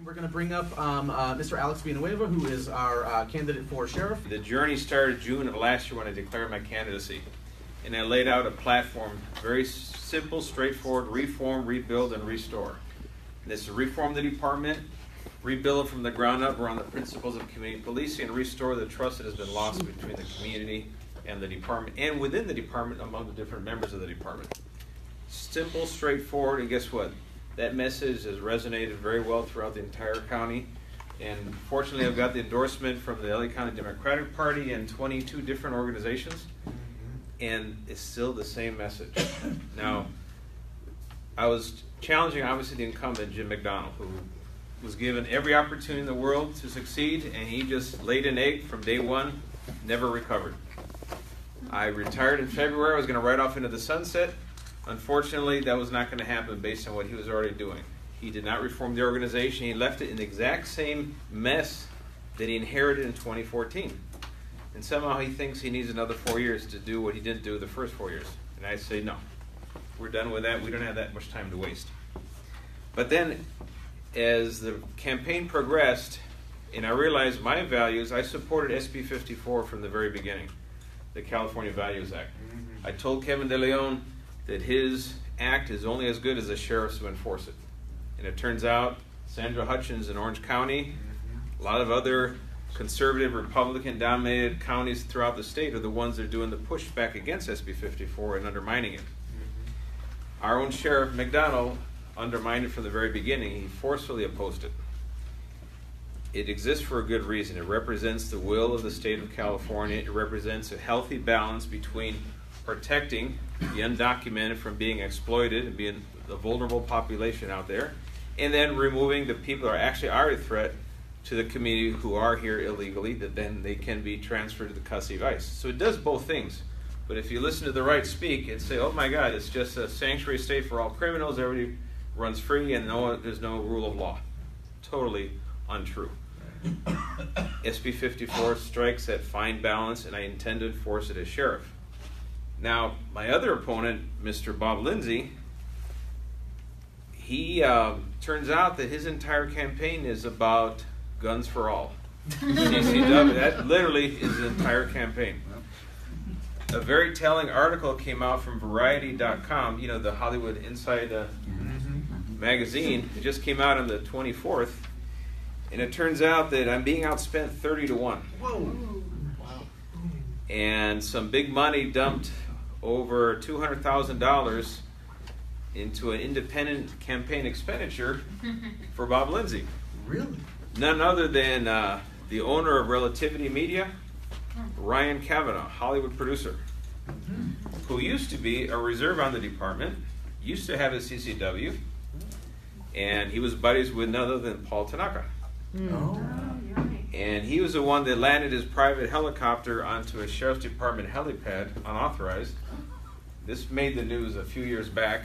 And we're going to bring up Mr. Alex Villaneuva, who is our candidate for sheriff. The journey started June of last year when I declared my candidacy. And I laid out a platform, very simple, straightforward: reform, rebuild, and restore. And this is reform the department, rebuild it from the ground up around the principles of community policing, and restore the trust that has been lost between the community and the department, and within the department among the different members of the department. Simple, straightforward, and guess what? That message has resonated very well throughout the entire county. And fortunately, I've got the endorsement from the LA County Democratic Party and 22 different organizations. And it's still the same message. Now, I was challenging, obviously, the incumbent, Jim McDonald, who was given every opportunity in the world to succeed, and he just laid an egg from day one, never recovered. I retired in February. I was going to ride off into the sunset. Unfortunately, that was not going to happen based on what he was already doing. He did not reform the organization. He left it in the exact same mess that he inherited in 2014. And somehow he thinks he needs another 4 years to do what he didn't do the first 4 years. And I say, no, we're done with that. We don't have that much time to waste. But then, as the campaign progressed, and I realized my values, I supported SB 54 from the very beginning, the California Values Act. I told Kevin De Leon that his act is only as good as the sheriffs who enforce it. And it turns out Sandra Hutchins in Orange County, a lot of other conservative, Republican-dominated counties throughout the state are the ones that are doing the pushback against SB 54 and undermining it. Our own Sheriff McDonald undermined it from the very beginning. He forcefully opposed it. It exists for a good reason. It represents the will of the state of California. It represents a healthy balance between protecting the undocumented from being exploited and being the vulnerable population out there, and then removing the people who actually are a threat to the community who are here illegally, that then they can be transferred to the custody of ICE. So it does both things. But if you listen to the right speak and say, oh my God, it's just a sanctuary state for all criminals, everybody runs free, and there's no rule of law. Totally untrue. SB 54 strikes that fine balance, and I intend to enforce it as sheriff. Now, my other opponent, Mr. Bob Lindsay, he turns out that his entire campaign is about guns for all. CCW, that literally is the entire campaign. A very telling article came out from Variety.com, you know, the Hollywood Inside magazine. It just came out on the 24th, and it turns out that I'm being outspent 30-1. Whoa. Wow. And some big money dumped over $200,000 into an independent campaign expenditure for Bob Lindsay. Really? None other than the owner of Relativity Media, Ryan Kavanaugh, Hollywood producer, who used to be a reserve on the department, used to have a CCW, and he was buddies with none other than Paul Tanaka. Oh. And he was the one that landed his private helicopter onto a sheriff's department helipad, unauthorized. This made the news a few years back,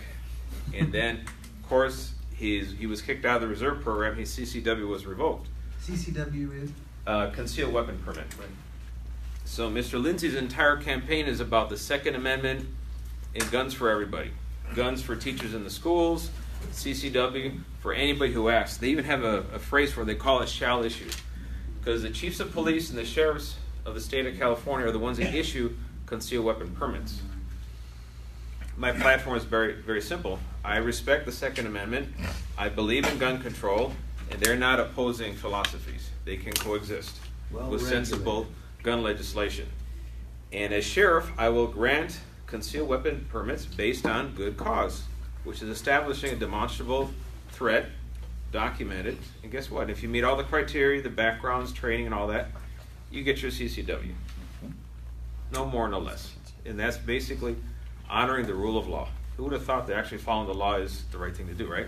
and then, of course, he was kicked out of the reserve program. His CCW was revoked. CCW is? Concealed weapon permit. Right. So Mr. Lindsay's entire campaign is about the Second Amendment and guns for everybody. Guns for teachers in the schools, CCW for anybody who asks. They even have a phrase where they call it shall issue. Because the chiefs of police and the sheriffs of the state of California are the ones that issue concealed weapon permits. My platform is very, very simple. I respect the Second Amendment. I believe in gun control, and they're not opposing philosophies. They can coexist with sensible gun legislation. And as sheriff, I will grant concealed weapon permits based on good cause, which is establishing a demonstrable threat, documented, and guess what? If you meet all the criteria, the backgrounds, training, and all that, you get your CCW. No more, no less. And that's basically honoring the rule of law. Who would have thought that actually following the law is the right thing to do, right?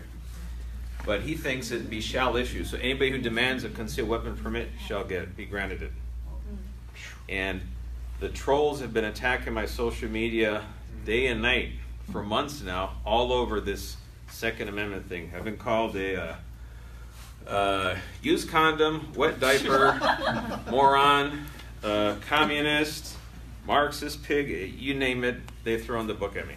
But he thinks it be shall issue. So anybody who demands a concealed weapon permit shall be granted it. And the trolls have been attacking my social media day and night for months now, all over this Second Amendment thing. I've been called a used condom, wet diaper, moron, communist, Marxist, pig, you name it, they've thrown the book at me.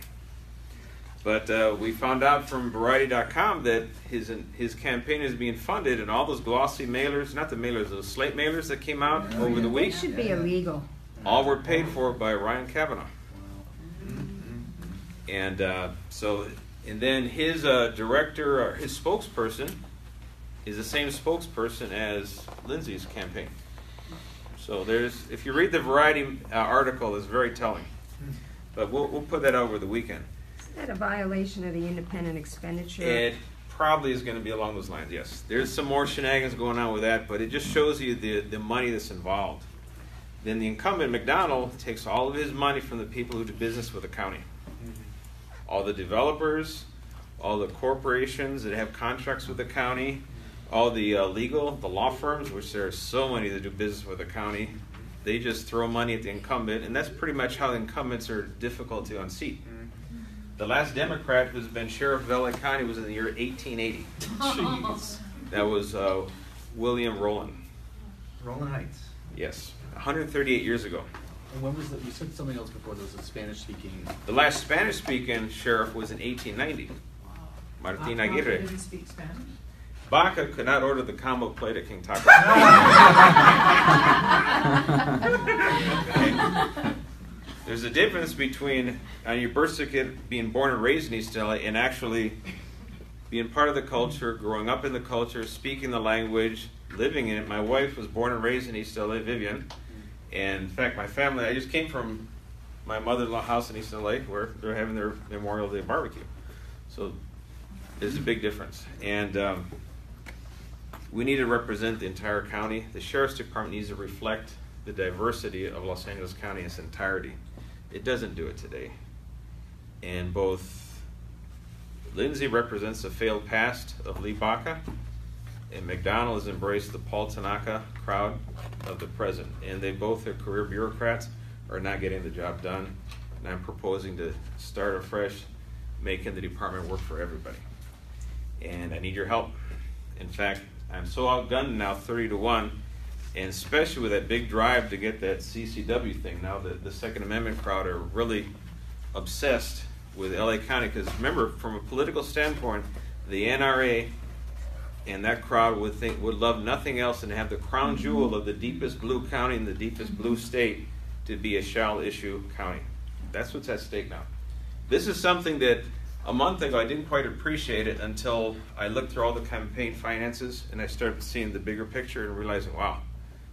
But we found out from Variety.com that his campaign is being funded, and all those glossy mailers, not the mailers, those slate mailers that came out over the week, They should be illegal. all were paid for by Ryan Kavanaugh. And and then his director, or his spokesperson, is the same spokesperson as Lindsay's campaign. So if you read the Variety article, it's very telling. But we'll put that over the weekend. Is that a violation of the independent expenditure? It probably is going to be along those lines, yes. There's some more shenanigans going on with that, but it just shows you the money that's involved. Then the incumbent, McDonald, takes all of his money from the people who do business with the county. All the developers, all the corporations that have contracts with the county, all the the law firms, which there are so many that do business with the county, they just throw money at the incumbent, and that's pretty much how the incumbents are difficult to unseat. The last Democrat who's been sheriff of LA County was in the year 1880. Jeez. That was William Rowland. Roland Heights. Yes, 138 years ago. And when was that? You said something else before. There was a Spanish-speaking. The last Spanish-speaking sheriff was in 1890. Martin Aguirre. Didn't speak Spanish? Baca could not order the combo plate at King Taco. Okay. There's a difference between on your birth certificate being born and raised in East LA and actually being part of the culture, growing up in the culture, speaking the language, living in it. My wife was born and raised in East LA, Vivian. And in fact, my family, I just came from my mother-in-law house in East LA where they're having their Memorial Day barbecue. So there's a big difference. And we need to represent the entire county. The Sheriff's Department needs to reflect the diversity of Los Angeles County in its entirety. It doesn't do it today. And both Lindsay represents the failed past of Lee Baca, and McDonald has embraced the Paul Tanaka crowd of the present. And they both are career bureaucrats, are not getting the job done. And I'm proposing to start afresh, making the department work for everybody. And I need your help. In fact, I'm so outgunned now, 30-1, and especially with that big drive to get that CCW thing. Now the Second Amendment crowd are really obsessed with LA County, because remember, from a political standpoint, the NRA and that crowd would love nothing else than to have the crown jewel of the deepest blue county in the deepest blue state to be a shall issue county. That's what's at stake now. This is something that a month ago I didn't quite appreciate it until I looked through all the campaign finances and I started seeing the bigger picture and realizing, wow,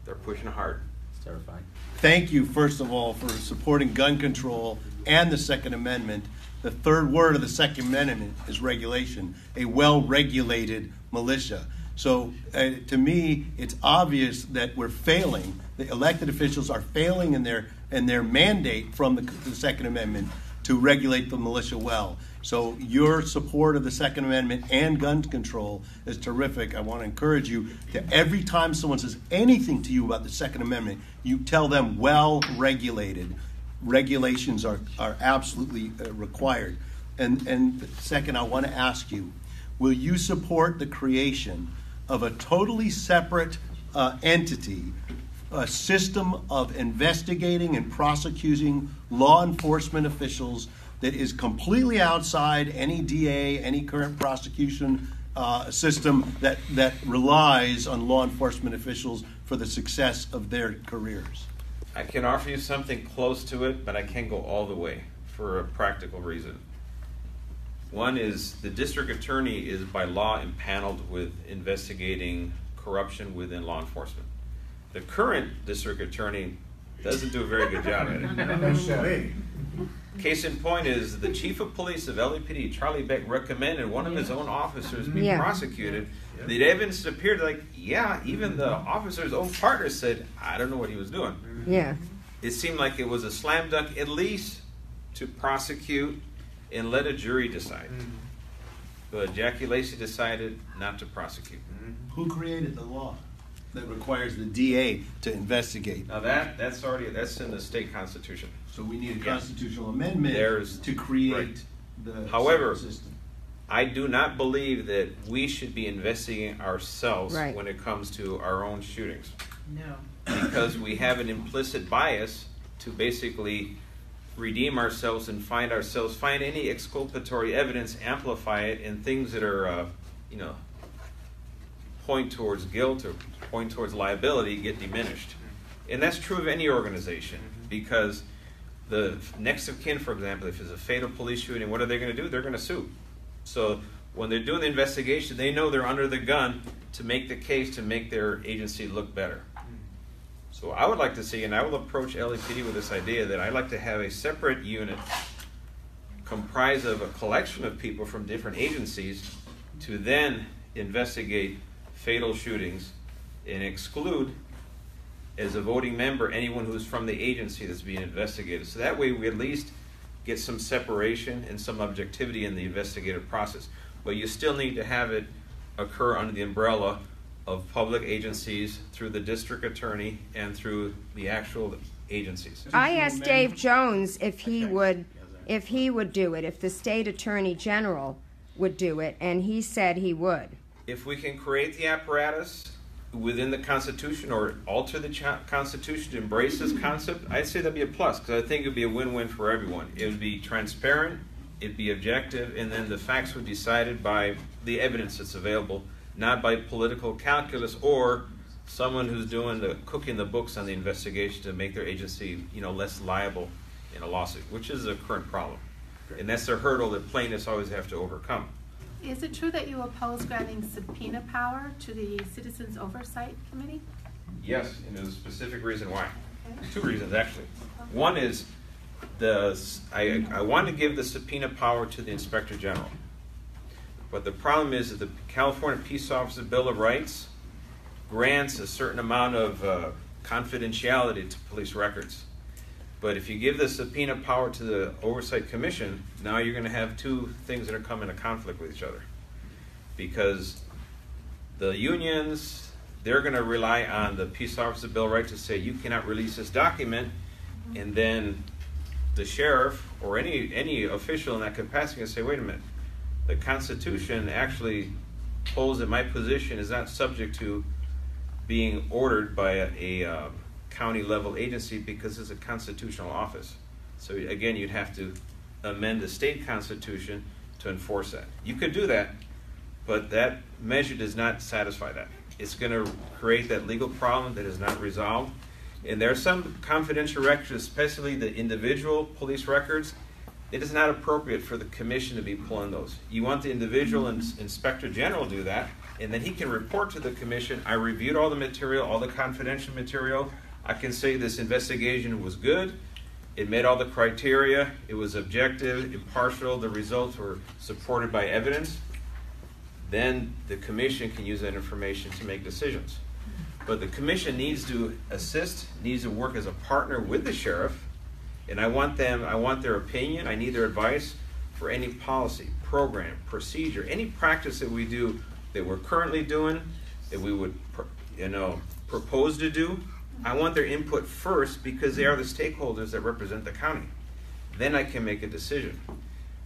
they're pushing hard. It's terrifying. Thank you, first of all, for supporting gun control and the Second Amendment. The third word of the Second Amendment is regulation, a well-regulated militia. So to me, it's obvious that we're failing. The elected officials are failing in their mandate from the Second Amendment to regulate the militia well. So your support of the Second Amendment and gun control is terrific. I want to encourage you to, every time someone says anything to you about the Second Amendment, you tell them well-regulated. Regulations are absolutely required. And second, I want to ask you, will you support the creation of a totally separate entity, a system of investigating and prosecuting law enforcement officials that is completely outside any DA, any current prosecution system that relies on law enforcement officials for the success of their careers? I can offer you something close to it, but I can't go all the way for a practical reason. One is the district attorney is by law impaneled with investigating corruption within law enforcement. The current district attorney doesn't do a very good job at it. Case in point is the chief of police of LAPD, Charlie Beck, recommended one of his own officers be prosecuted. The evidence appeared like, even the officer's own partner said, I don't know what he was doing. Yeah. It seemed like it was a slam dunk, at least to prosecute and let a jury decide. But Jackie Lacey decided not to prosecute. Who created the law that requires the DA to investigate? Now that's in the state constitution. So we need a constitutional amendment to create the However, system. I do not believe that we should be investigating ourselves when it comes to our own shootings. No. Because we have an implicit bias to basically redeem ourselves and find any exculpatory evidence, amplify it, and things that are, point towards guilt or point towards liability get diminished. And that's true of any organization, because the next of kin, for example, if it's a fatal police shooting, what are they going to do? They're going to sue. So when they're doing the investigation, they know they're under the gun to make the case to make their agency look better. So I would like to see, and I will approach LAPD with this idea, that I'd like to have a separate unit comprised of a collection of people from different agencies to then investigate fatal shootings and exclude, as a voting member, anyone who's from the agency that's being investigated. So that way we at least get some separation and some objectivity in the investigative process. But you still need to have it occur under the umbrella of public agencies, through the district attorney, and through the actual agencies. I asked Dave Jones if he would do it, if the state attorney general would do it, and he said he would. If we can create the apparatus within the Constitution or alter the Constitution to embrace this concept, I'd say that'd be a plus, because I think it would be a win-win for everyone. It would be transparent, it'd be objective, and then the facts would be decided by the evidence that's available, not by political calculus or someone who's doing cooking the books on the investigation to make their agency, less liable in a lawsuit, which is a current problem. And that's the hurdle that plaintiffs always have to overcome. Is it true that you oppose granting subpoena power to the Citizens Oversight Committee? Yes, and there's a specific reason why. Okay. Two reasons, actually. One is I want to give the subpoena power to the Inspector General. But the problem is that the California Peace Officer Bill of Rights grants a certain amount of confidentiality to police records. But if you give the subpoena power to the Oversight Commission, now you're going to have two things that are coming into conflict with each other. Because the unions, they're going to rely on the Peace Officer Bill of Rights to say you cannot release this document, and then the sheriff or any official in that capacity can say, wait a minute, the Constitution actually holds that my position is not subject to being ordered by a county level agency because it's a constitutional office. So again, you'd have to amend the state constitution to enforce that. You could do that, but that measure does not satisfy that. It's going to create that legal problem that is not resolved. And there are some confidential records, especially the individual police records. It is not appropriate for the commission to be pulling those. You want the individual inspector general to do that, and then he can report to the commission, I reviewed all the material, all the confidential material. I can say this investigation was good. It met all the criteria. It was objective, impartial. The results were supported by evidence. Then the commission can use that information to make decisions. But the commission needs to assist, needs to work as a partner with the sheriff. And I want their opinion, I need their advice for any policy, program, procedure, any practice that we do that we're currently doing, that we would propose to do. I want their input first because they are the stakeholders that represent the county. Then I can make a decision.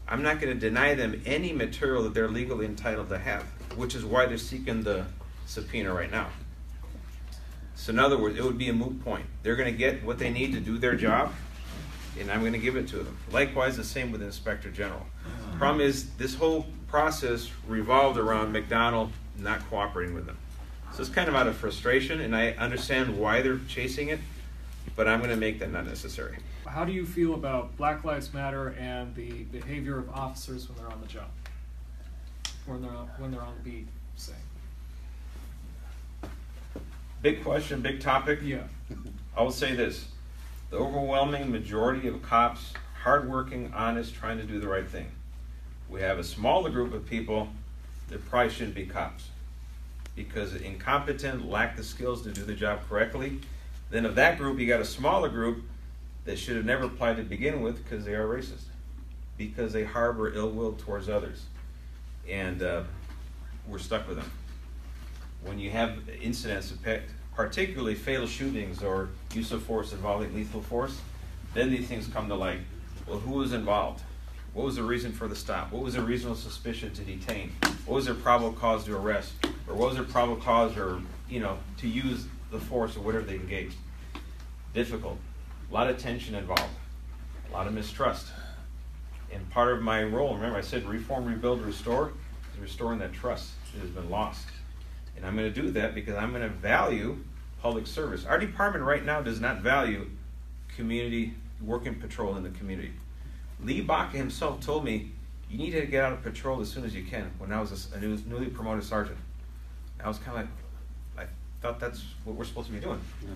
I'm not going to deny them any material that they're legally entitled to have, which is why they're seeking the subpoena right now. So in other words, it would be a moot point. They're going to get what they need to do their job, and I'm going to give it to them. Likewise, the same with the Inspector General. The problem is this whole process revolved around McDonald not cooperating with them. So it's kind of out of frustration, and I understand why they're chasing it, but I'm going to make that not necessary. How do you feel about Black Lives Matter and the behavior of officers when they're on the job? When they're on the beat, say? Big question, big topic. Yeah. I will say this. The overwhelming majority of cops, hardworking, honest, trying to do the right thing. We have a smaller group of people that probably shouldn't be cops because incompetent, lack the skills to do the job correctly. Then of that group, you got a smaller group that should have never applied to begin with because they are racist, because they harbor ill will towards others. And we're stuck with them. When you have incidents, particularly fatal shootings or use of force involving lethal force, then these things come to light. Well, who was involved? What was the reason for the stop? What was the reasonable suspicion to detain? What was their probable cause to arrest? Or what was their probable cause to use the force or whatever they engaged? Difficult. A lot of tension involved. a lot of mistrust. And part of my role, remember I said reform, rebuild, restore, is restoring that trust that has been lost. And I'm going to do that because I'm going to value public service. Our department right now does not value community work and patrol in the community. Lee Baca himself told me, you need to get out of patrol as soon as you can, when I was a newly promoted sergeant. I was kind of like, I thought that's what we're supposed to be doing. Yeah.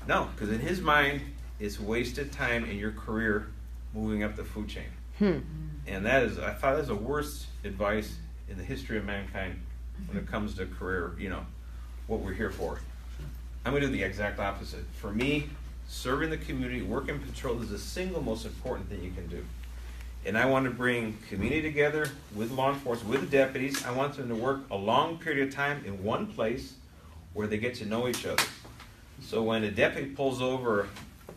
No, because in his mind, it's wasted time in your career moving up the food chain. And that is, I thought that was the worst advice in the history of mankind when it comes to career, what we're here for. I'm going to do the exact opposite. For me, serving the community, work and patrol is the single most important thing you can do. And I want to bring community together with law enforcement, with the deputies. I want them to work a long period of time in one place where they get to know each other. So when a deputy pulls over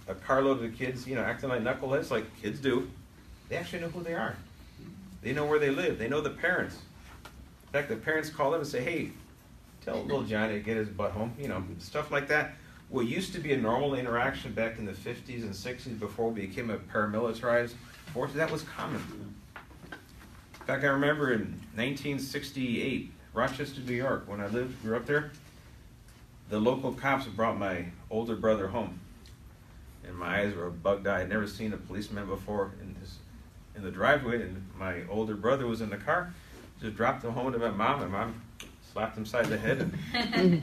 a carload of kids, acting like knuckleheads, like kids do, they actually know who they are. They know where they live. They know the parents. In fact, the parents call them and say, hey, tell little Johnny to get his butt home, stuff like that. What used to be a normal interaction back in the 50s and 60s before we became a paramilitarized force, that was common. In fact, I remember in 1968, Rochester, New York, when I grew up there, the local cops brought my older brother home. And my eyes were bug-eyed. I'd never seen a policeman before in the driveway, and my older brother was in the car. Just dropped him home to my mom, and mom slapped him side the head. And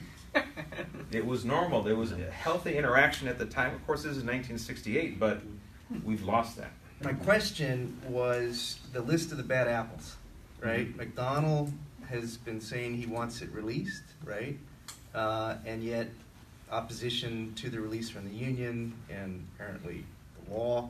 it was normal. There was a healthy interaction at the time. Of course, this is 1968, but we've lost that. My question was the list of the bad apples, right? Mm-hmm. McDonald has been saying he wants it released, right? And yet opposition to the release from the union and apparently the law.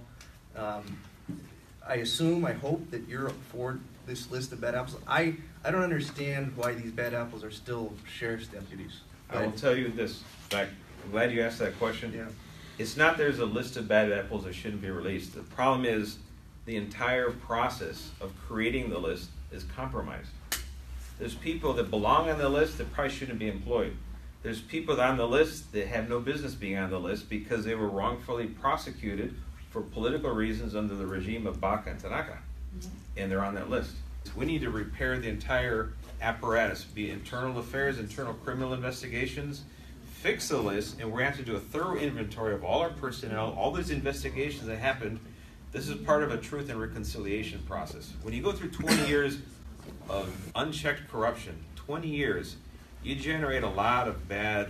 I assume, I hope that you're for this list of bad apples. I don't understand why these bad apples are still sheriff's deputies. I will tell you this. In fact, I'm glad you asked that question. Yeah. It's not there's a list of bad apples that shouldn't be released. The problem is the entire process of creating the list is compromised. There's people that belong on the list that probably shouldn't be employed. There's people on the list that have no business being on the list because they were wrongfully prosecuted for political reasons under the regime of Baca and Tanaka, and they're on that list. We need to repair the entire apparatus, be it internal affairs, internal criminal investigations, fix the list, and we're going to have to do a thorough inventory of all our personnel, all those investigations that happened. This is part of a truth and reconciliation process. When you go through 20 years of unchecked corruption, 20 years, you generate a lot of bad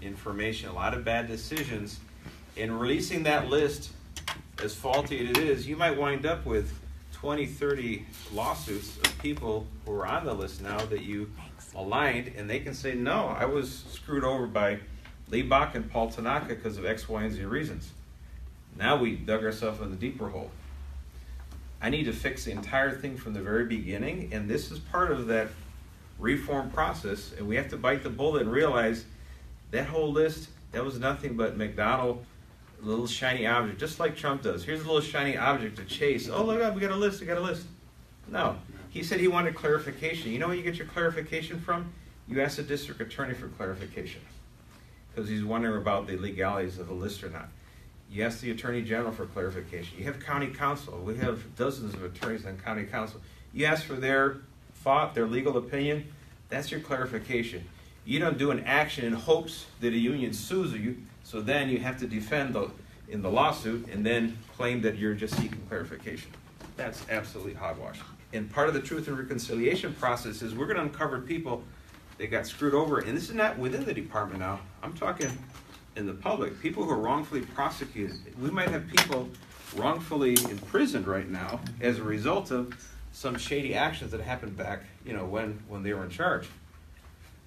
information, a lot of bad decisions, and releasing that list, as faulty as it is, you might wind up with 20, 30 lawsuits of people who are on the list now that you aligned, and they can say, no, I was screwed over by Lee Baca and Paul Tanaka because of X, Y, and Z reasons. Now we dug ourselves in the deeper hole. I need to fix the entire thing from the very beginning, and this is part of that reform process, and we have to bite the bullet and realize that whole list, that was nothing but McDonald, a little shiny object, just like Trump does. Here's a little shiny object to chase. Oh, look, we got a list, No. He said he wanted clarification. You know where you get your clarification from? You ask the district attorney for clarification because he's wondering about the legalities of the list or not. You ask the attorney general for clarification. You have county counsel. We have dozens of attorneys on county counsel. You ask for their thought, their legal opinion. That's your clarification. You don't do an action in hopes that a union sues you, so then you have to defend in the lawsuit and then claim that you're just seeking clarification. That's absolutely hogwash. And part of the truth and reconciliation process is we're going to uncover people that got screwed over. And this is not within the department now. I'm talking in the public. People who are wrongfully prosecuted. We might have people wrongfully imprisoned right now as a result of some shady actions that happened back, when they were in charge.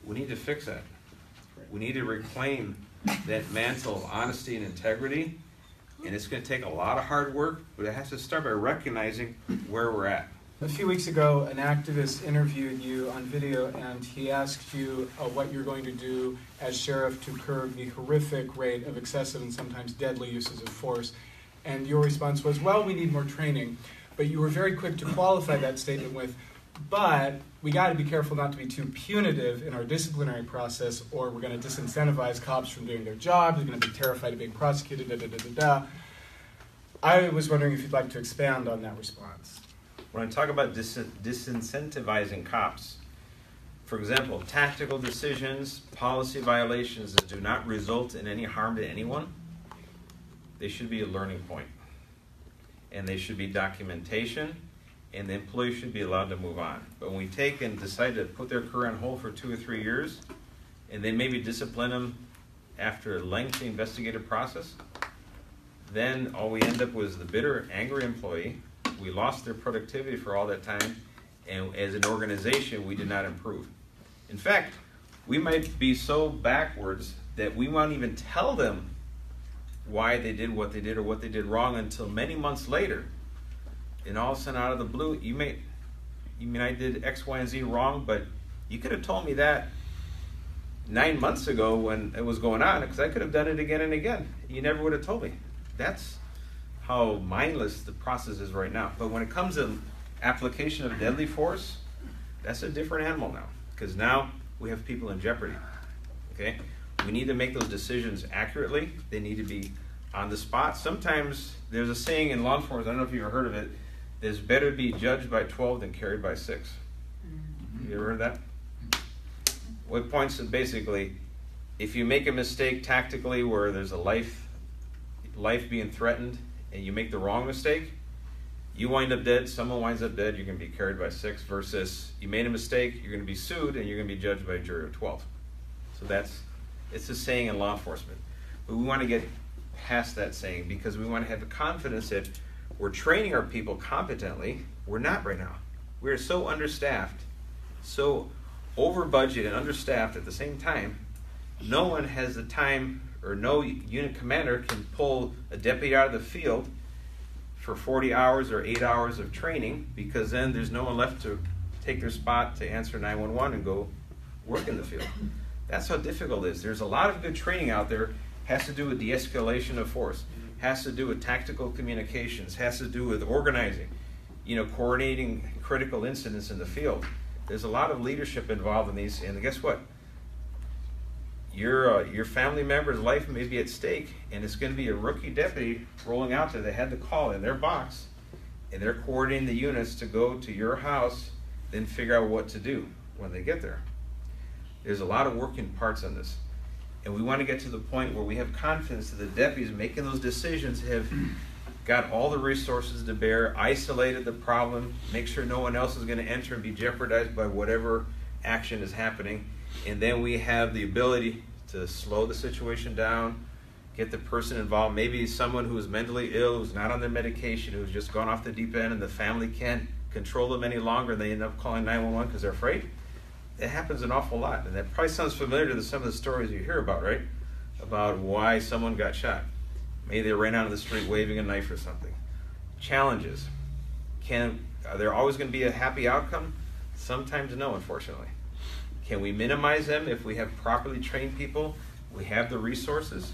We need to fix that. We need to reclaim that mantle of honesty and integrity. And it's going to take a lot of hard work, but it has to start by recognizing where we're at. A few weeks ago, an activist interviewed you on video, and he asked you what you're going to do as sheriff to curb the horrific rate of excessive and sometimes deadly uses of force. And your response was, well, we need more training. But you were very quick to qualify that statement with, but we got to be careful not to be too punitive in our disciplinary process, or we're going to disincentivize cops from doing their jobs. They're going to be terrified of being prosecuted, I was wondering if you'd like to expand on that response. When I talk about disincentivizing cops, for example, tactical decisions, policy violations that do not result in any harm to anyone, they should be a learning point. And they should be documentation, and the employee should be allowed to move on. But when we take and decide to put their career on hold for 2 or 3 years, and then maybe discipline them after a lengthy investigative process, then all we end up with is the bitter, angry employee. We lost their productivity for all that time, and as an organization, we did not improve. In fact, we might be so backwards that we won't even tell them why they did what they did or what they did wrong until many months later. And all of a sudden, out of the blue, you mean I did X, Y, and Z wrong, but you could have told me that 9 months ago when it was going on, because I could have done it again and again. You never would have told me. That's how mindless the process is right now. But when it comes to application of deadly force, that's a different animal now, because now we have people in jeopardy. Okay? We need to make those decisions accurately. They need to be on the spot. Sometimes there's a saying in law enforcement, I don't know if you've ever heard of it, it's better to be judged by 12 than carried by 6. You ever heard that? Well, it points to basically, if you make a mistake tactically where there's a life being threatened and you make the wrong mistake, you wind up dead, someone winds up dead, you're going to be carried by 6, versus you made a mistake, you're going to be sued, and you're going to be judged by a jury of 12. So it's a saying in law enforcement. But we want to get past that saying, because we want to have the confidence that we're training our people competently. We're not right now. We're so understaffed, so over budget and understaffed at the same time. No one has the time, or no unit commander can pull a deputy out of the field for 40 hours or 8 hours of training, because then there's no one left to take their spot to answer 911 and go work in the field. That's how difficult it is. There's a lot of good training out there. Has to do with de-escalation of force. Has to do with tactical communications. Has to do with organizing, coordinating critical incidents in the field. There's a lot of leadership involved in these, and guess what? Your family member's life may be at stake, and it's going to be a rookie deputy rolling out there. They had the call in their box, and they're coordinating the units to go to your house, then figure out what to do when they get there. There's a lot of working parts on this, and we want to get to the point where we have confidence that the deputies making those decisions have got all the resources to bear, isolated the problem, make sure no one else is going to enter and be jeopardized by whatever action is happening. And then we have the ability to slow the situation down, get the person involved. Maybe someone who is mentally ill, who's not on their medication, who's just gone off the deep end, and the family can't control them any longer, and they end up calling 911 because they're afraid. It happens an awful lot. And that probably sounds familiar to some of the stories you hear about, right? About why someone got shot. Maybe they ran out of the street waving a knife or something. Challenges. Are there always going to be a happy outcome? Sometimes no, unfortunately. Can we minimize them if we have properly trained people? We have the resources.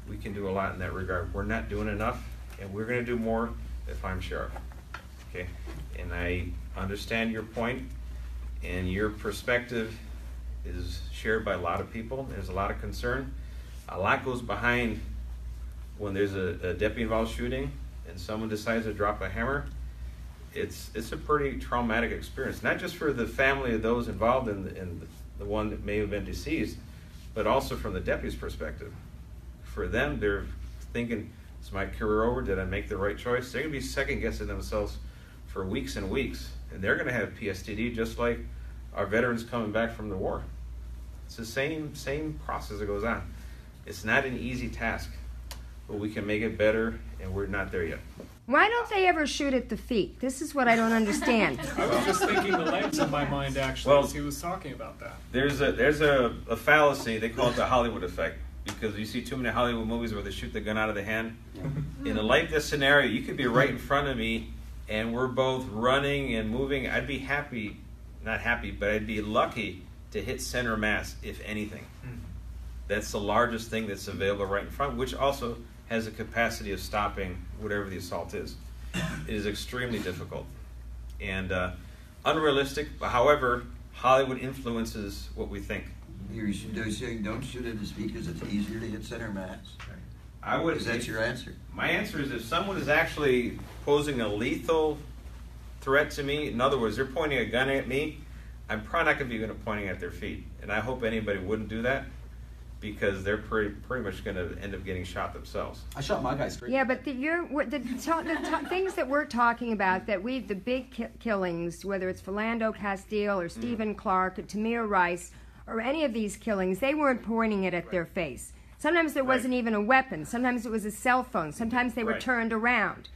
We can do a lot in that regard. We're not doing enough, and we're going to do more if I'm sheriff. Okay? And I understand your point, and your perspective is shared by a lot of people. There's a lot of concern. A lot goes behind when there's a deputy-involved shooting and someone decides to drop a hammer. It's a pretty traumatic experience, not just for the family of those involved in the one that may have been deceased, but also from the deputy's perspective. For them, they're thinking, is my career over? Did I make the right choice? They're going to be second-guessing themselves for weeks and weeks, and they're going to have PTSD just like our veterans coming back from the war. It's the same process that goes on. It's not an easy task, but we can make it better, and we're not there yet. Why don't they ever shoot at the feet? This is what I don't understand. I was just thinking the legs in my mind, actually, as he was talking about that. There's a fallacy. They call it the Hollywood effect, because you see too many Hollywood movies where they shoot the gun out of the hand. In a like-this scenario, you could be right in front of me, and we're both running and moving. I'd be happy, not happy, but I'd be lucky to hit center mass, if anything. That's the largest thing that's available right in front, which also has the capacity of stopping whatever the assault is. It is extremely difficult and unrealistic. However, Hollywood influences what we think. You're saying don't shoot at his feet because it's easier to hit center mass. I would. Is that your answer? My answer is if someone is actually posing a lethal threat to me, in other words, they're pointing a gun at me, I'm probably not going to be pointing at their feet. And I hope anybody wouldn't do that, because they're pretty much going to end up getting shot themselves. I shot my guy straight. Yeah, but the things that we're talking about, the big killings, whether it's Philando Castile or Stephen Clark or Tamir Rice or any of these killings, they weren't pointing it at their face. Sometimes there wasn't even a weapon. Sometimes it was a cell phone. Sometimes they were turned around.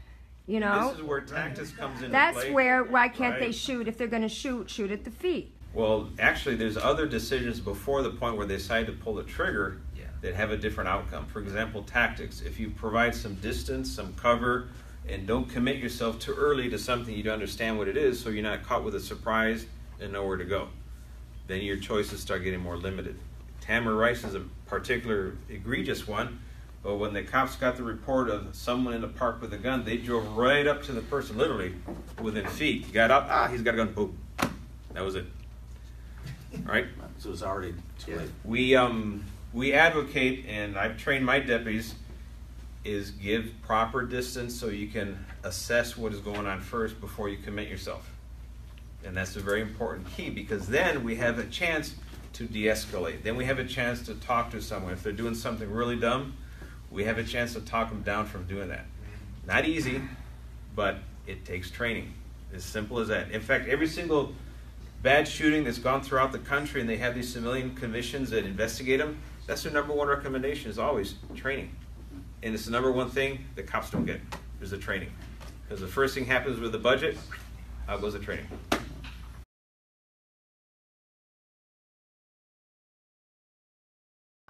You know? This is where tactics comes into That's play. why can't they shoot? If they're going to shoot at the feet. Well, actually, there's other decisions before the point where they decide to pull the trigger that have a different outcome. For example, tactics. If you provide some distance, some cover, and don't commit yourself too early to something you don't understand what it is, so you're not caught with a surprise and nowhere to go, then your choices start getting more limited. Tamir Rice is a particular egregious one, but when the cops got the report of someone in the park with a gun, they drove right up to the person, literally within feet. He got up, he's got a gun, boom. That was it. All right? So it's already too late. We advocate, and I've trained my deputies, is give proper distance so you can assess what is going on first before you commit yourself. And that's a very important key, because then we have a chance to de-escalate. Then we have a chance to talk to someone. If they're doing something really dumb, we have a chance to talk them down from doing that. Not easy, but it takes training. As simple as that. In fact, every single bad shooting that's gone throughout the country, and they have these civilian commissions that investigate them, that's their number one recommendation, is always training. And it's the number one thing the cops don't get, is the training. Because the first thing happens with the budget, out goes the training.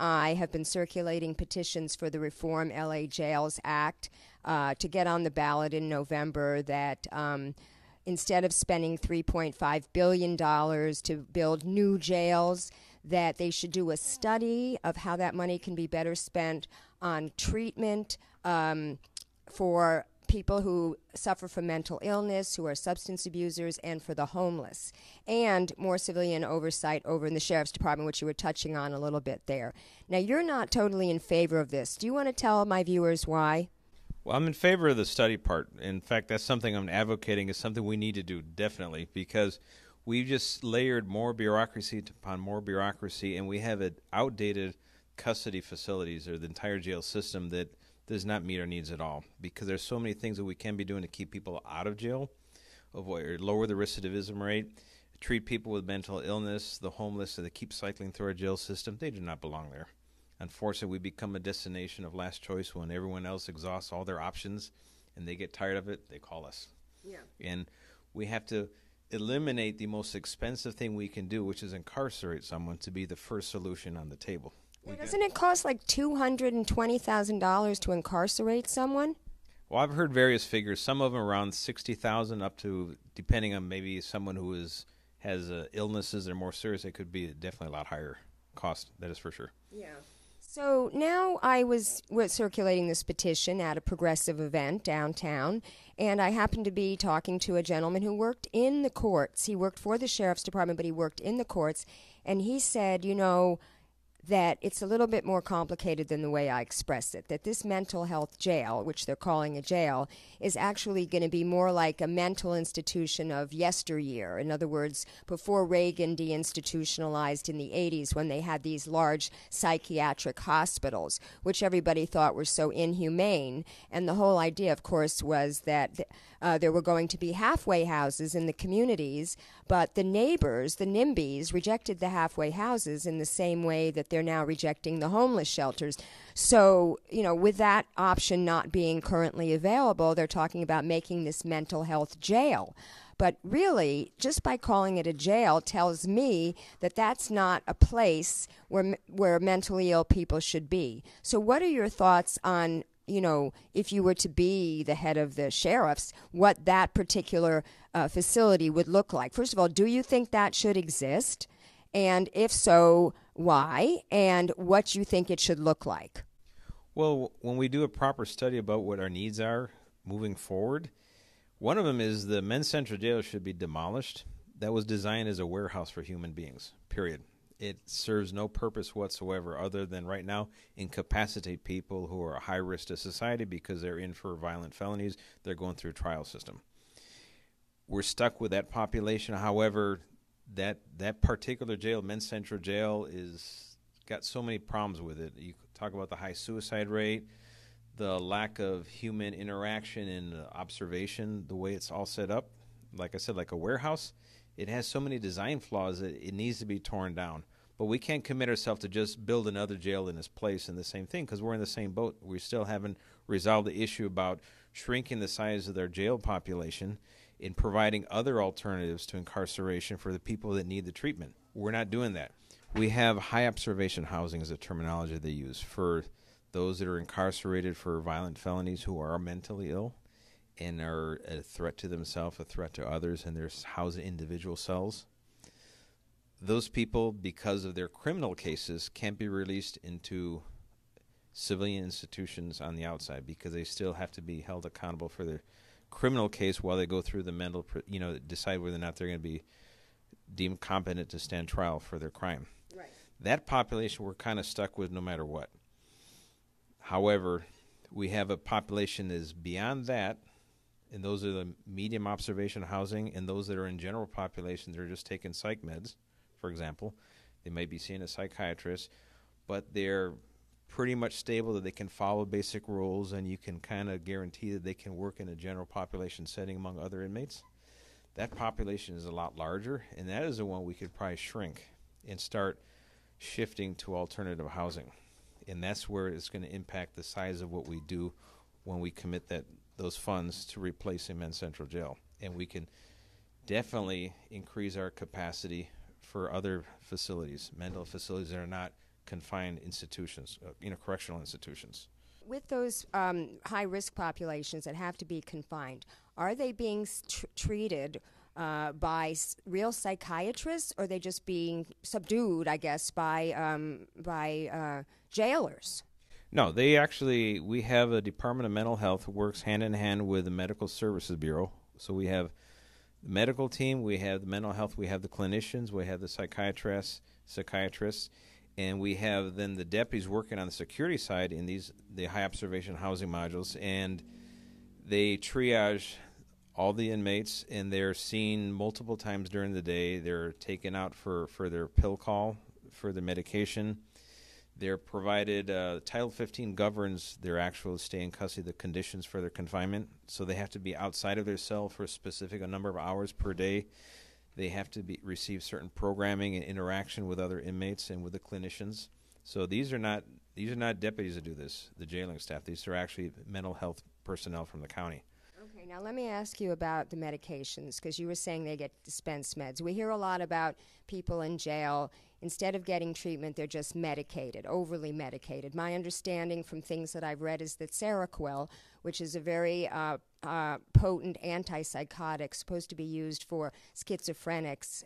I have been circulating petitions for the Reform LA Jails Act to get on the ballot in November, that instead of spending $3.5 billion to build new jails, that they should do a study of how that money can be better spent on treatment for people who suffer from mental illness, who are substance abusers, and for the homeless, and more civilian oversight over in the Sheriff's Department, which you were touching on a little bit there. Now, you're not totally in favor of this. Do you want to tell my viewers why? Well, I'm in favor of the study part. In fact, that's something I'm advocating, is something we need to do, definitely, because we've just layered more bureaucracy upon more bureaucracy, and we have outdated custody facilities, or the entire jail system, that does not meet our needs at all, because there's so many things that we can be doing to keep people out of jail, lower the recidivism rate, treat people with mental illness, the homeless, that keep cycling through our jail system. They do not belong there. Unfortunately, we become a destination of last choice when everyone else exhausts all their options and they get tired of it, they call us. Yeah. And we have to eliminate the most expensive thing we can do, which is incarcerate someone, to be the first solution on the table. Doesn't it cost like $220,000 to incarcerate someone? Well, I've heard various figures. Some of them around $60,000 up to, depending on maybe someone who has illnesses that are more serious, it could be definitely a lot higher cost. That is for sure. Yeah. So now I was circulating this petition at a progressive event downtown, and I happened to be talking to a gentleman who worked in the courts. He worked for the Sheriff's Department, but he worked in the courts, and he said, that it's a little bit more complicated than the way I expressed it, that this mental health jail, which they're calling a jail, is actually going to be more like a mental institution of yesteryear. In other words, before Reagan deinstitutionalized in the 80s, when they had these large psychiatric hospitals, which everybody thought were so inhumane. And the whole idea, of course, was that there were going to be halfway houses in the communities, but the neighbors, the NIMBYs, rejected the halfway houses in the same way that they're now rejecting the homeless shelters. So, with that option not being currently available, they're talking about making this mental health jail. But really, just by calling it a jail tells me that that's not a place where mentally ill people should be. So what are your thoughts on, if you were to be the head of the sheriffs, what that particular facility would look like? First of all, do you think that should exist? And if so, why? And what you think it should look like? Well, when we do a proper study about what our needs are moving forward, one of them is the men's central jail should be demolished. That was designed as a warehouse for human beings, period. it serves no purpose whatsoever other than right now incapacitate people who are a high risk to society because they're in for violent felonies. They're going through a trial system. We're stuck with that population. However, that particular jail, Men's Central Jail, is got so many problems with it. You talk about the high suicide rate, the lack of human interaction and observation, the way it's all set up. Like I said, like a warehouse, it has so many design flaws that it needs to be torn down. But we can't commit ourselves to just build another jail in its place and the same thing, because we're in the same boat. We still haven't resolved the issue about shrinking the size of their jail population in providing other alternatives to incarceration for the people that need the treatment. We're not doing that. We have high observation housing as a terminology they use for those that are incarcerated for violent felonies who are mentally ill and are a threat to themselves, a threat to others, and they're housed in individual cells. Those people, because of their criminal cases, can't be released into civilian institutions on the outside because they still have to be held accountable for their criminal case while they go through the mental, decide whether or not they're going to be deemed competent to stand trial for their crime. Right. That population we're kind of stuck with no matter what. However, we have a population that is beyond that, and those are the medium observation housing, and those that are in general population, they're just taking psych meds, for example. They might be seeing a psychiatrist, but they're pretty much stable that they can follow basic rules, and you can kind of guarantee that they can work in a general population setting among other inmates. That population is a lot larger, and that is the one we could probably shrink and start shifting to alternative housing. And that's where it's going to impact the size of what we do when we commit those funds to replacing Men's Central Jail. And we can definitely increase our capacity for other facilities, mental facilities that are not confined institutions, correctional institutions. With those high-risk populations that have to be confined, are they being treated by real psychiatrists, or are they just being subdued, I guess, by jailers? No, we have a Department of Mental Health who works hand in hand with the Medical Services Bureau. So we have the medical team, we have the mental health, we have the clinicians, we have the psychiatrists, and we have then the deputies working on the security side in the high observation housing modules, and they triage all the inmates, and they're seen multiple times during the day. They're taken out for their pill call, for their medication. They're provided, Title 15 governs their actual stay in custody, the conditions for their confinement. So they have to be outside of their cell for a number of hours per day. They have to receive certain programming and interaction with other inmates and with the clinicians. So these are not deputies that do this, the jailing staff. These are actually mental health personnel from the county. Okay, now let me ask you about the medications, because you were saying they get dispensed meds. We hear a lot about people in jail, instead of getting treatment, they're just medicated, overly medicated. My understanding from things that I've read is that Seroquel, which is a very potent antipsychotic, supposed to be used for schizophrenics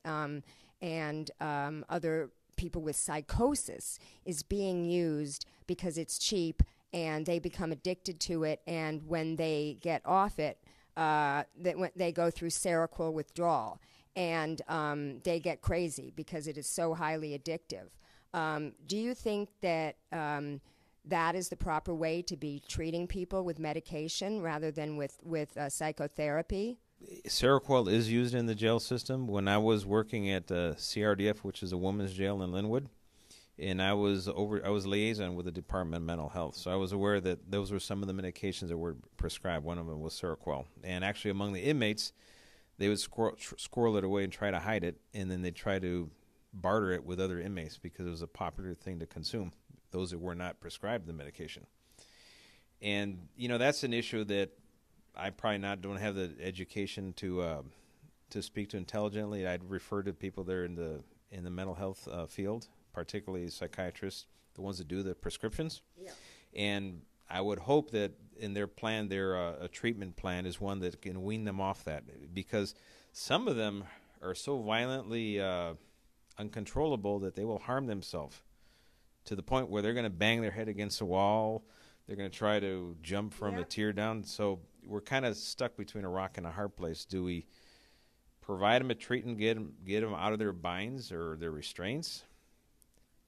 and other people with psychosis, is being used because it's cheap and they become addicted to it, and when they get off it, they go through Seroquel withdrawal, and they get crazy because it is so highly addictive. Do you think that that is the proper way to be treating people with medication rather than with psychotherapy? Seroquel is used in the jail system. When I was working at CRDF, which is a women's jail in Linwood, and I was liaison with the Department of Mental Health, so I was aware that those were some of the medications that were prescribed. One of them was Seroquel, and actually among the inmates, they would squirrel it away and try to hide it, and then they'd try to barter it with other inmates because it was a popular thing to consume, those that were not prescribed the medication. And that's an issue that I probably don't have the education to speak to intelligently. I'd refer to people that are in the mental health field, particularly psychiatrists, the ones that do the prescriptions. Yeah. And I would hope that in their plan, a treatment plan is one that can wean them off that, because some of them are so violently uncontrollable that they will harm themselves to the point where they're going to bang their head against the wall. They're going to try to jump from a tier down. So we're kind of stuck between a rock and a hard place. Do we provide them a treatment, get them out of their binds or their restraints,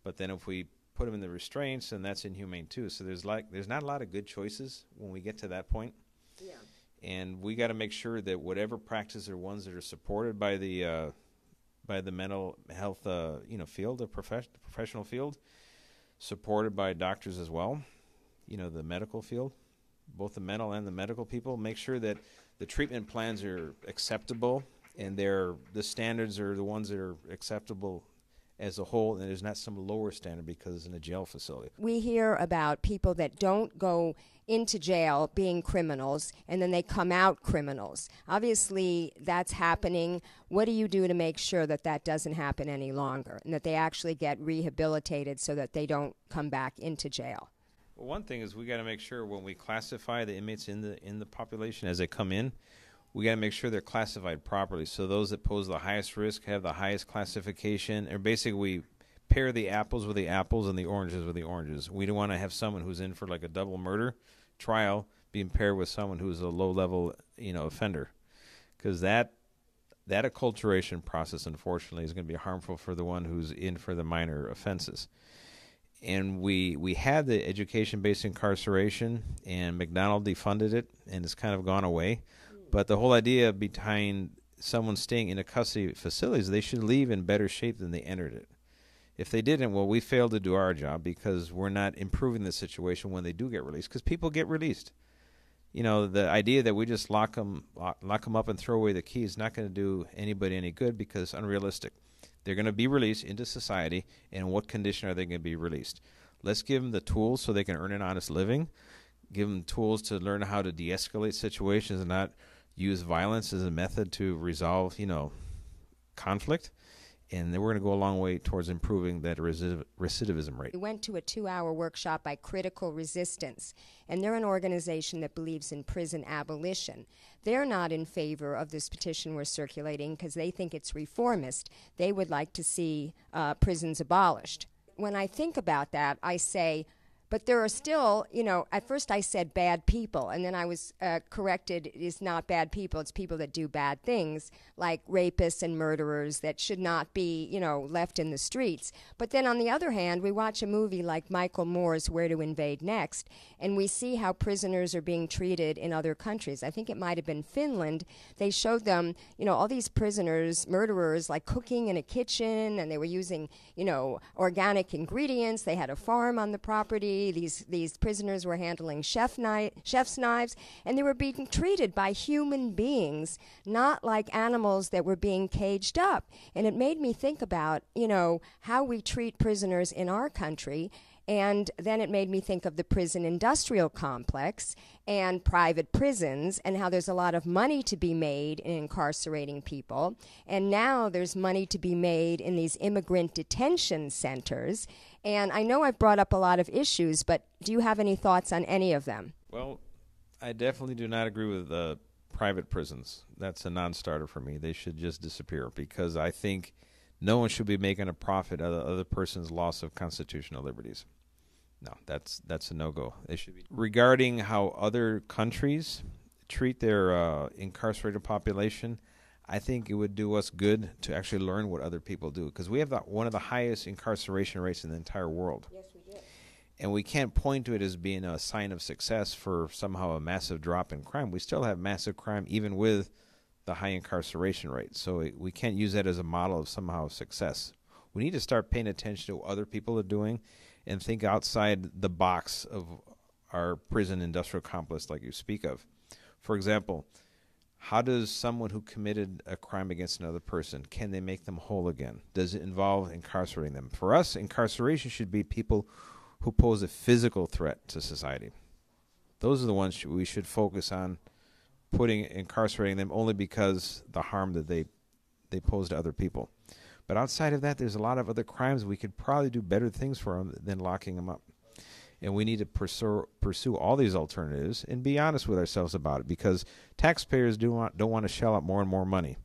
But then if we put them in the restraints, then that's inhumane too. So there's not a lot of good choices when we get to that point. Yeah. And we got to make sure that whatever practices are ones that are supported by the mental health field, the professional field, supported by doctors as well, the medical field, both the mental and the medical people, make sure that the treatment plans are acceptable and the standards are the ones that are acceptable as a whole, and there's not some lower standard because it's in a jail facility. We hear about people that don't go into jail being criminals, and then they come out criminals. Obviously, that's happening. What do you do to make sure that that doesn't happen any longer, and that they actually get rehabilitated so that they don't come back into jail? Well, one thing is we got to make sure when we classify the inmates in the population as they come in, we got to make sure they're classified properly. So those that pose the highest risk have the highest classification. And basically we pair the apples with the apples and the oranges with the oranges. We don't want to have someone who's in for like a double murder trial being paired with someone who's a low-level, offender. Because that acculturation process, unfortunately, is going to be harmful for the one who's in for the minor offenses. And we had the education-based incarceration, and McDonald defunded it, and it's kind of gone away. But the whole idea behind someone staying in a custody facility is they should leave in better shape than they entered it. If they didn't, well, we failed to do our job because we're not improving the situation when they do get released, because people get released. The idea that we just lock them up and throw away the key is not going to do anybody any good because it's unrealistic. They're going to be released into society, and in what condition are they going to be released? Let's give them the tools so they can earn an honest living. Give them tools to learn how to de-escalate situations and not use violence as a method to resolve, conflict. And then we're going to go a long way towards improving that recidivism rate. We went to a 2-hour workshop by Critical Resistance, and they're an organization that believes in prison abolition. They're not in favor of this petition we're circulating because they think it's reformist. They would like to see prisons abolished. When I think about that, I say, but there are still, at first I said bad people, and then I was corrected, it's not bad people, it's people that do bad things, like rapists and murderers that should not be, left in the streets. But then on the other hand, we watch a movie like Michael Moore's Where to Invade Next, and we see how prisoners are being treated in other countries. I think it might have been Finland. They showed them, all these prisoners, murderers, like cooking in a kitchen, and they were using, organic ingredients. They had a farm on the property. These prisoners were handling chef's knives, and they were being treated by human beings, not like animals that were being caged up. And it made me think about, how we treat prisoners in our country. And then it made me think of the prison industrial complex and private prisons and how there's a lot of money to be made in incarcerating people. And now there's money to be made in these immigrant detention centers. And I know I've brought up a lot of issues, but do you have any thoughts on any of them? Well, I definitely do not agree with private prisons. That's a non-starter for me. They should just disappear because I think no one should be making a profit out of the other person's loss of constitutional liberties. No, that's a no-go. They should be. Regarding how other countries treat their incarcerated population, I think it would do us good to actually learn what other people do because we have one of the highest incarceration rates in the entire world. Yes, we do. And we can't point to it as being a sign of success for somehow a massive drop in crime. We still have massive crime even with the high incarceration rate. So we can't use that as a model of somehow success. We need to start paying attention to what other people are doing and think outside the box of our prison industrial complex like you speak of. For example, how does someone who committed a crime against another person, can they make them whole again? Does it involve incarcerating them? For us, incarceration should be people who pose a physical threat to society. Those are the ones we should focus on incarcerating them only because the harm that they pose to other people. But outside of that, there's a lot of other crimes we could probably do better things for them than locking them up. And we need to pursue all these alternatives and be honest with ourselves about it because taxpayers don't want to shell out more and more money.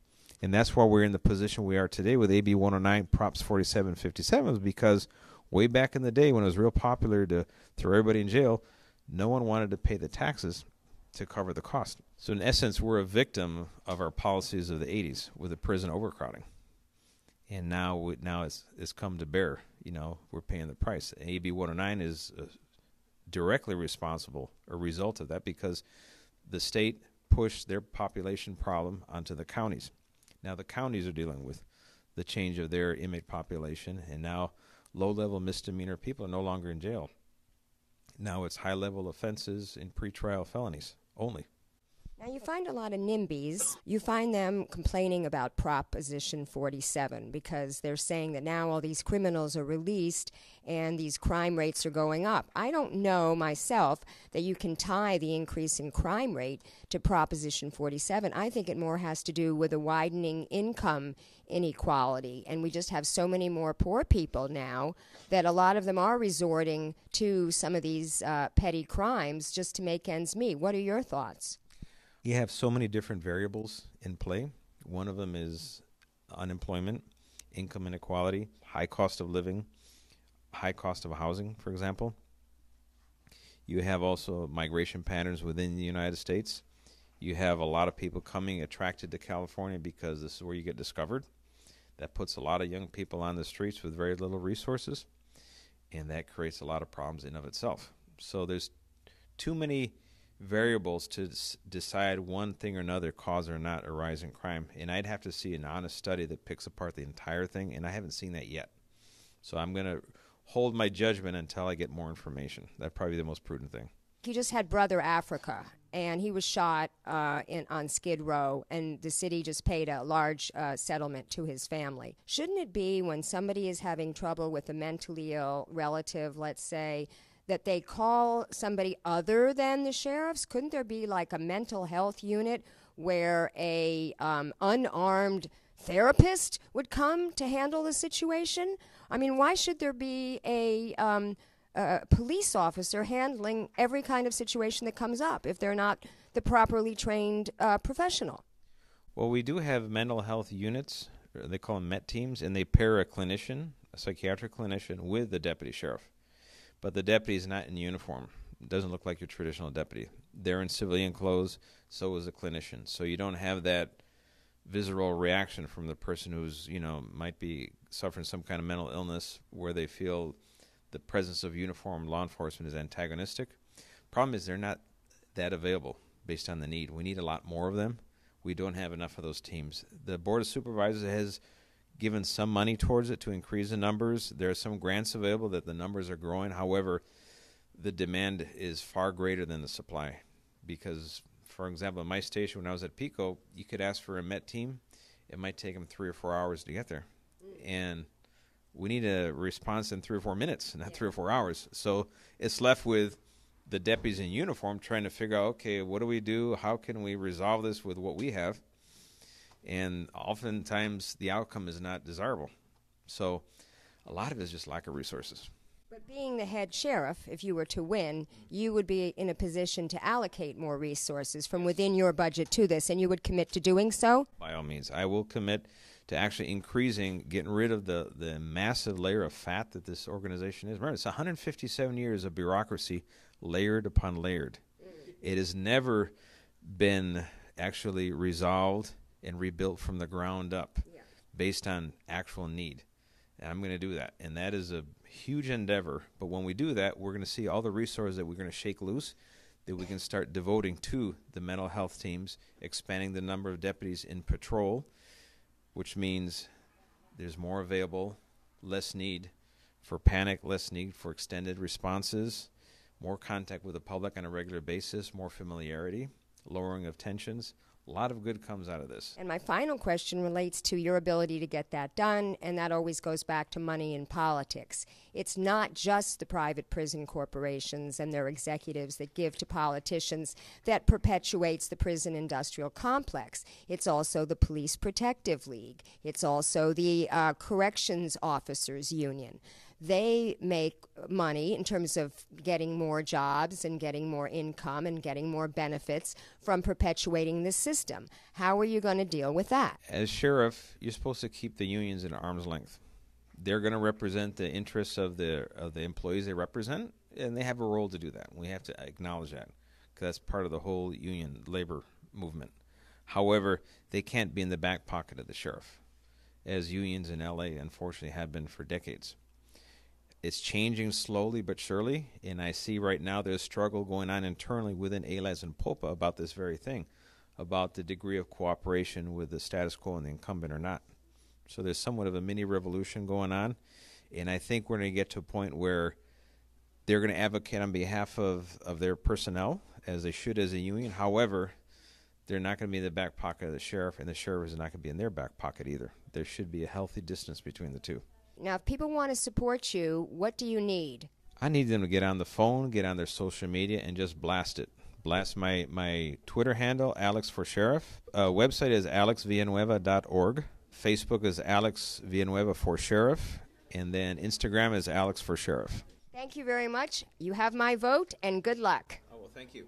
And that's why we're in the position we are today with AB 109, Props 4757, because way back in the day when it was real popular to throw everybody in jail, no one wanted to pay the taxes to cover the cost. So in essence, we're a victim of our policies of the 80s with the prison overcrowding. And now it's come to bear. We're paying the price. AB 109 is directly responsible, a result of that, because the state pushed their population problem onto the counties. Now the counties are dealing with the change of their inmate population, and now low-level misdemeanor people are no longer in jail. Now it's high-level offenses and pretrial felonies only. Now, you find a lot of NIMBYs. You find them complaining about Proposition 47 because they're saying that now all these criminals are released and these crime rates are going up. I don't know myself that you can tie the increase in crime rate to Proposition 47. I think it more has to do with a widening income inequality, and we just have so many more poor people now that a lot of them are resorting to some of these petty crimes just to make ends meet. What are your thoughts? You have so many different variables in play. One of them is unemployment, income inequality, high cost of living, high cost of housing, for example. You have also migration patterns within the United States. You have a lot of people coming attracted to California because this is where you get discovered. That puts a lot of young people on the streets with very little resources, and that creates a lot of problems in of itself. So there's too many variables to decide one thing or another cause or not a rise in crime. And I'd have to see an honest study that picks apart the entire thing, and I haven't seen that yet. So I'm going to hold my judgment until I get more information. That'd probably be the most prudent thing. You just had Brother Africa, and he was shot on Skid Row, and the city just paid a large settlement to his family. Shouldn't it be when somebody is having trouble with a mentally ill relative, let's say, that they call somebody other than the sheriffs? Couldn't there be like a mental health unit where a unarmed therapist would come to handle the situation? I mean, why should there be a police officer handling every kind of situation that comes up if they're not the properly trained professional? Well, we do have mental health units. They call them MET teams, and they pair a clinician, a psychiatric clinician, with the deputy sheriff. But the deputy is not in uniform. It doesn't look like your traditional deputy. They're in civilian clothes, so is a clinician. So you don't have that visceral reaction from the person who's, might be suffering some kind of mental illness where they feel the presence of uniformed law enforcement is antagonistic. Problem is they're not that available based on the need. We need a lot more of them. We don't have enough of those teams. The Board of Supervisors has given some money towards it to increase the numbers. There are some grants available that the numbers are growing. However, the demand is far greater than the supply because, for example, in my station when I was at Pico, you could ask for a MET team. It might take them 3 or 4 hours to get there. And we need a response in 3 or 4 minutes, not 3 or 4 hours. So it's left with the deputies in uniform trying to figure out, okay, what do we do? How can we resolve this with what we have? And oftentimes the outcome is not desirable. So a lot of it is just lack of resources. But being the head sheriff, if you were to win, you would be in a position to allocate more resources from within your budget to this, and you would commit to doing so? By all means. I will commit to actually increasing, getting rid of the massive layer of fat that this organization is. Remember, it's 157 years of bureaucracy layered upon layered. It has never been actually resolved and rebuilt from the ground up based on actual need. And I'm going to do that. And that is a huge endeavor. But when we do that, we're going to see all the resources that we're going to shake loose that we can start devoting to the mental health teams, expanding the number of deputies in patrol, which means there's more available, less need for panic, less need for extended responses, more contact with the public on a regular basis, more familiarity, lowering of tensions. A lot of good comes out of this. And my final question relates to your ability to get that done, and that always goes back to money in politics. It's not just the private prison corporations and their executives that give to politicians that perpetuates the prison industrial complex. It's also the Police Protective League. It's also the Corrections Officers Union. They make money in terms of getting more jobs and getting more income and getting more benefits from perpetuating this system. How are you going to deal with that? As sheriff, you're supposed to keep the unions at arm's length. They're going to represent the interests of the employees they represent, and they have a role to do that. We have to acknowledge that because that's part of the whole union labor movement. However, they can't be in the back pocket of the sheriff. as unions in LA unfortunately have been for decades. It's changing slowly but surely, and I see right now there's a struggle going on internally within ALAS and POPA about this very thing, about the degree of cooperation with the status quo and the incumbent or not. So there's somewhat of a mini revolution going on, and I think we're going to get to a point where they're going to advocate on behalf of their personnel, as they should as a union. However, they're not going to be in the back pocket of the sheriff, and the sheriff is not going to be in their back pocket either. There should be a healthy distance between the two. Now, if people want to support you, what do you need? I need them to get on the phone, get on their social media, and just blast it. Blast my Twitter handle, Alex for Sheriff. Website is alexvillanueva.org. Facebook is Alex Villanueva for Sheriff. And then Instagram is Alex for Sheriff. Thank you very much. You have my vote, and good luck. Oh, well, thank you.